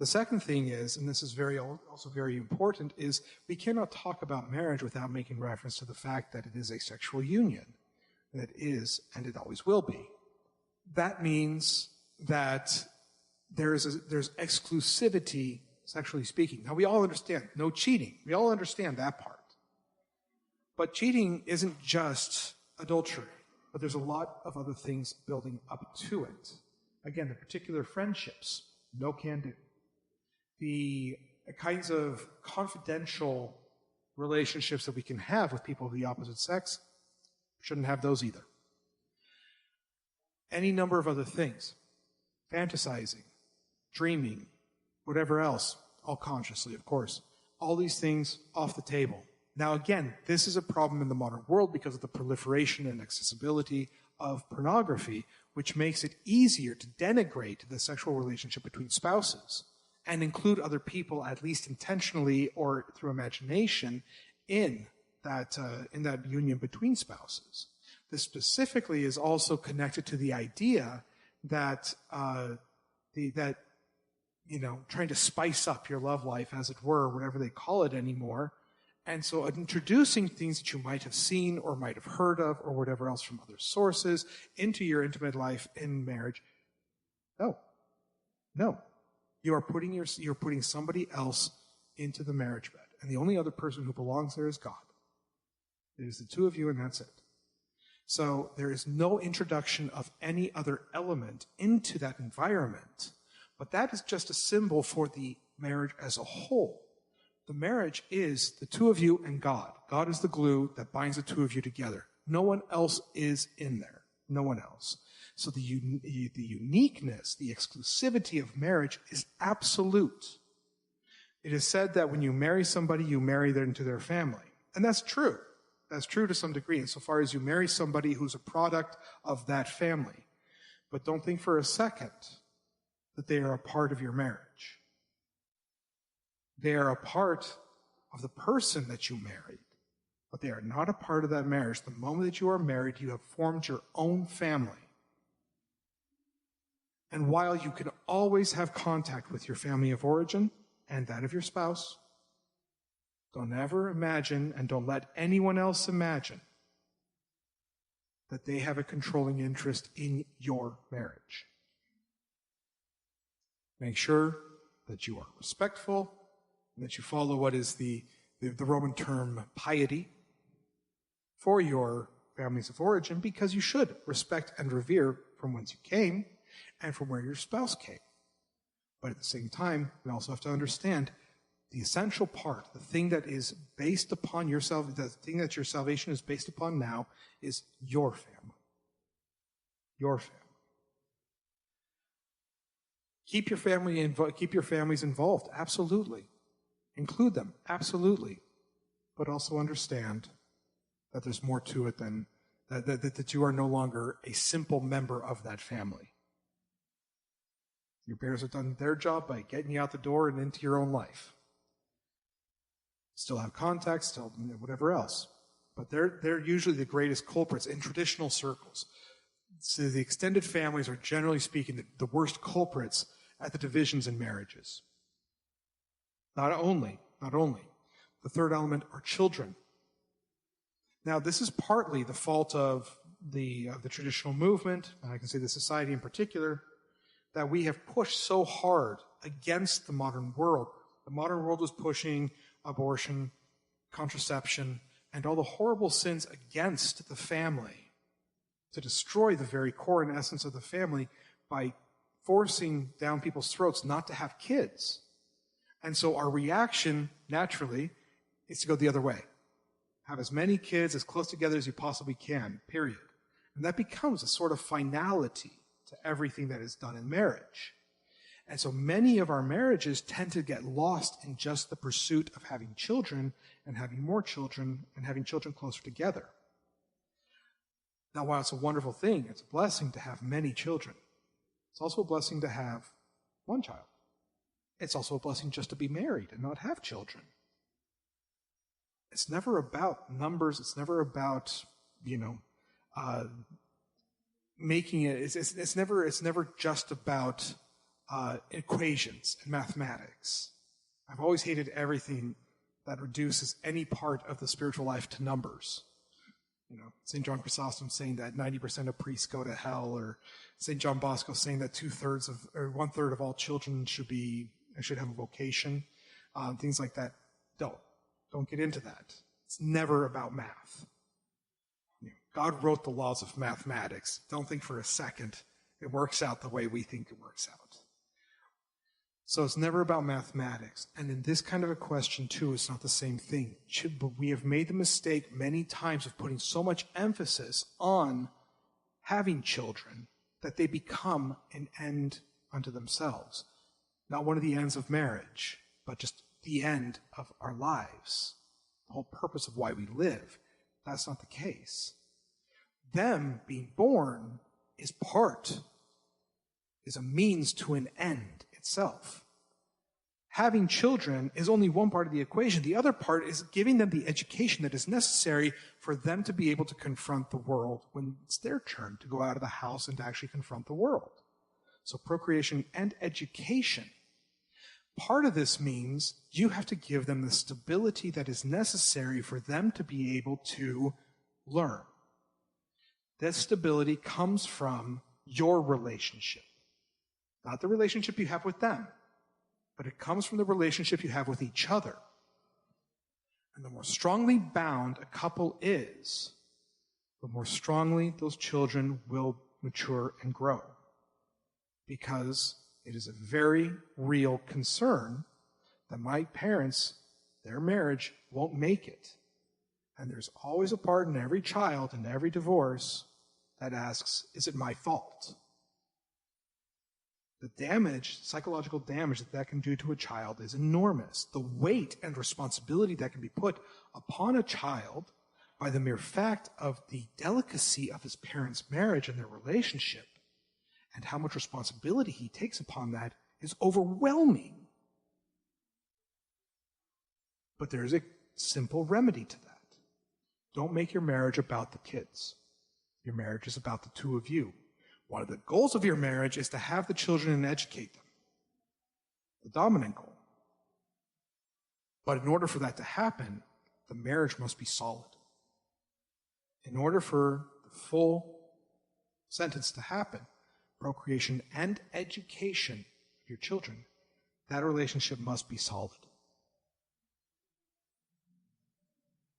The second thing is, and this is also very important, is we cannot talk about marriage without making reference to the fact that it is a sexual union. That is, and it always will be. That means that there's exclusivity, sexually speaking. Now, we all understand no cheating. We all understand that part. But cheating isn't just adultery, but there's a lot of other things building up to it. Again, the particular friendships, no can do. The kinds of confidential relationships that we can have with people of the opposite sex, shouldn't have those either. Any number of other things. Fantasizing, dreaming, whatever else, all consciously, of course. All these things off the table. Now again, this is a problem in the modern world because of the proliferation and accessibility of pornography, which makes it easier to denigrate the sexual relationship between spouses and include other people, at least intentionally or through imagination, in that union between spouses. This specifically is also connected to the idea that trying to spice up your love life, as it were, whatever they call it anymore. And so introducing things that you might have seen or might have heard of or whatever else from other sources into your intimate life in marriage. No. You're putting somebody else into the marriage bed. And the only other person who belongs there is God. It is the two of you and that's it. So there is no introduction of any other element into that environment. But that is just a symbol for the marriage as a whole. The marriage is the two of you and God. God is the glue that binds the two of you together. No one else is in there. No one else. So the uniqueness, the exclusivity of marriage is absolute. It is said that when you marry somebody, you marry them into their family. And that's true. That's true to some degree, insofar as you marry somebody who's a product of that family. But don't think for a second that they are a part of your marriage. They are a part of the person that you married, but they are not a part of that marriage. The moment that you are married, you have formed your own family. And while you can always have contact with your family of origin and that of your spouse, don't ever imagine, and don't let anyone else imagine, that they have a controlling interest in your marriage. Make sure that you are respectful, and that you follow what is the Roman term piety for your families of origin, because you should respect and revere from whence you came and from where your spouse came. But at the same time, we also have to understand the essential part, the thing that is based upon yourself, the thing that your salvation is based upon now, is your family. Your family. Keep your families involved, absolutely. Include them, absolutely. But also understand that there's more to it than that you are no longer a simple member of that family. Your parents have done their job by getting you out the door and into your own life. Still have contact, still whatever else. But they're usually the greatest culprits in traditional circles. So the extended families are, generally speaking, the worst culprits at the divisions in marriages. Not only. The third element are children. Now, this is partly the fault of the traditional movement, and I can say the society in particular, that we have pushed so hard against the modern world. The modern world was pushing abortion, contraception, and all the horrible sins against the family to destroy the very core and essence of the family by forcing down people's throats not to have kids. And so our reaction, naturally, is to go the other way. Have as many kids as close together as you possibly can, period. And that becomes a sort of finality to everything that is done in marriage. And so many of our marriages tend to get lost in just the pursuit of having children and having more children and having children closer together. Now, while it's a wonderful thing, it's a blessing to have many children, it's also a blessing to have one child. It's also a blessing just to be married and not have children. It's never about numbers. It's never about, making it. It's never just about equations and mathematics. I've always hated everything that reduces any part of the spiritual life to numbers. St. John Chrysostom saying that 90% of priests go to hell, or St. John Bosco saying that 1/3 of all children should have a vocation, things like that. Don't get into that. It's never about math. God wrote the laws of mathematics. Don't think for a second it works out the way we think it works out. So it's never about mathematics. And in this kind of a question, too, it's not the same thing. But we have made the mistake many times of putting so much emphasis on having children that they become an end unto themselves. Not one of the ends of marriage, but just the end of our lives. The whole purpose of why we live. That's not the case. Them being born is a means to an end itself. Having children is only one part of the equation. The other part is giving them the education that is necessary for them to be able to confront the world when it's their turn to go out of the house and to actually confront the world. So procreation and education. Part of this means you have to give them the stability that is necessary for them to be able to learn. This stability comes from your relationship. Not the relationship you have with them, but it comes from the relationship you have with each other. And the more strongly bound a couple is, the more strongly those children will mature and grow. Because it is a very real concern that my parents, their marriage, won't make it. And there's always a part in every child and every divorce that asks, is it my fault? The damage, psychological damage that can do to a child is enormous. The weight and responsibility that can be put upon a child by the mere fact of the delicacy of his parents' marriage and their relationship and how much responsibility he takes upon that is overwhelming. But there's a simple remedy to that. Don't make your marriage about the kids. Your marriage is about the two of you. One of the goals of your marriage is to have the children and educate them. The dominant goal. But in order for that to happen, the marriage must be solid. In order for the full sentence to happen, procreation and education of your children, that relationship must be solid.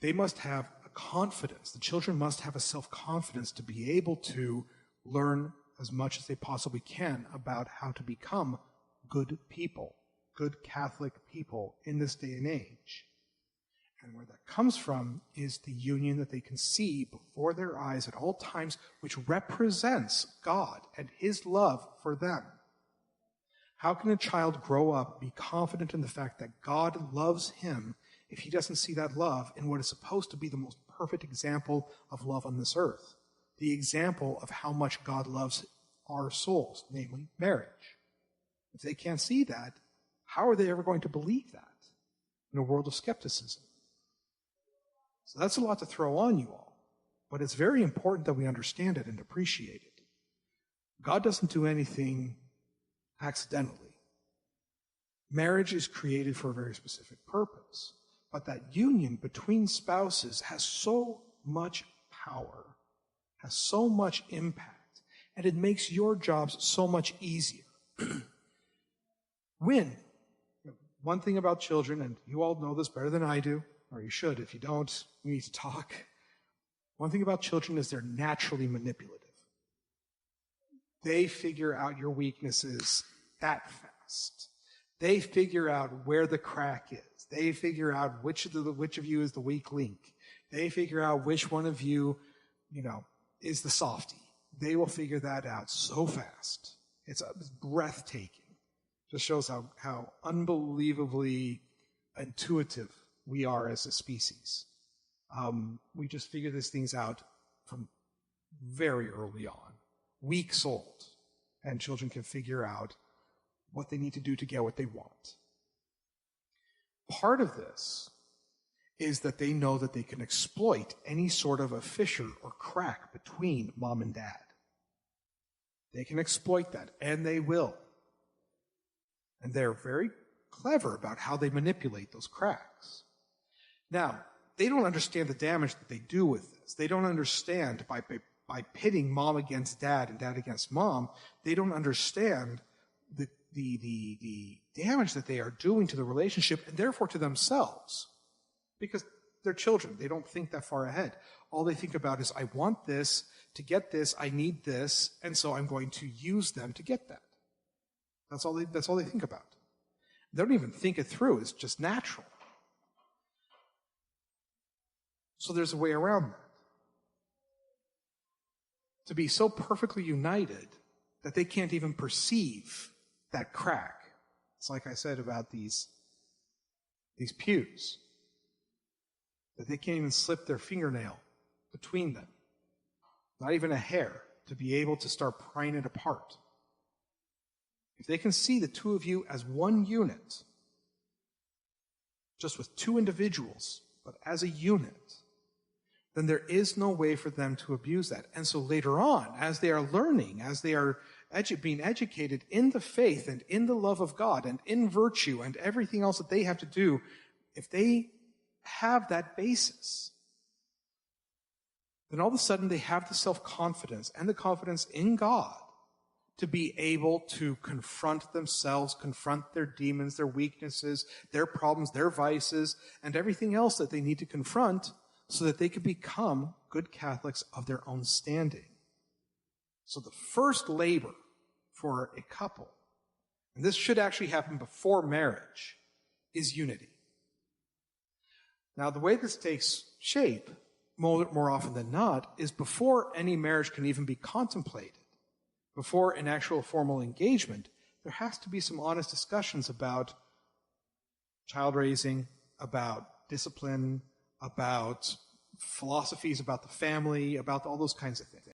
They must have a confidence. The children must have a self-confidence to be able to learn as much as they possibly can about how to become good people, good Catholic people in this day and age. And where that comes from is the union that they can see before their eyes at all times, which represents God and His love for them. How can a child grow up, be confident in the fact that God loves him if he doesn't see that love in what is supposed to be the most perfect example of love on this earth? The example of how much God loves our souls, namely marriage. If they can't see that, how are they ever going to believe that in a world of skepticism? So that's a lot to throw on you all, but it's very important that we understand it and appreciate it. God doesn't do anything accidentally. Marriage is created for a very specific purpose, but that union between spouses has so much power, has so much impact, and it makes your jobs so much easier. One thing about children, and you all know this better than I do, or you should. If you don't, we need to talk. One thing about children is they're naturally manipulative. They figure out your weaknesses that fast. They figure out where the crack is. They figure out which of you is the weak link. They figure out which one of you, is the softie. They will figure that out so fast. It's breathtaking. Just shows how unbelievably intuitive we are as a species. We just figure these things out from very early on, weeks old, and children can figure out what they need to do to get what they want. Part of this is that they know that they can exploit any sort of a fissure or crack between mom and dad. They can exploit that, and they will. And they're very clever about how they manipulate those cracks. Now, they don't understand the damage that they do with this. They don't understand by pitting mom against dad and dad against mom, they don't understand the damage that they are doing to the relationship and therefore to themselves. Because they're children. They don't think that far ahead. All they think about is, I want this. To get this, I need this. And so I'm going to use them to get that. That's all they think about. They don't even think it through. It's just natural. So there's a way around that. To be so perfectly united that they can't even perceive that crack. It's like I said about these pews. That they can't even slip their fingernail between them. Not even a hair, to be able to start prying it apart. If they can see the two of you as one unit, just with two individuals, but as a unit, then there is no way for them to abuse that. And so later on, as they are learning, as they are being educated in the faith and in the love of God and in virtue and everything else that they have to do, if they have that basis, then all of a sudden they have the self-confidence and the confidence in God to be able to confront themselves, confront their demons, their weaknesses, their problems, their vices, and everything else that they need to confront so that they can become good Catholics of their own standing. So the first labor for a couple, and this should actually happen before marriage, is unity. Now, the way this takes shape, more often than not, is before any marriage can even be contemplated, before an actual formal engagement, there has to be some honest discussions about child raising, about discipline, about philosophies about the family, about all those kinds of things.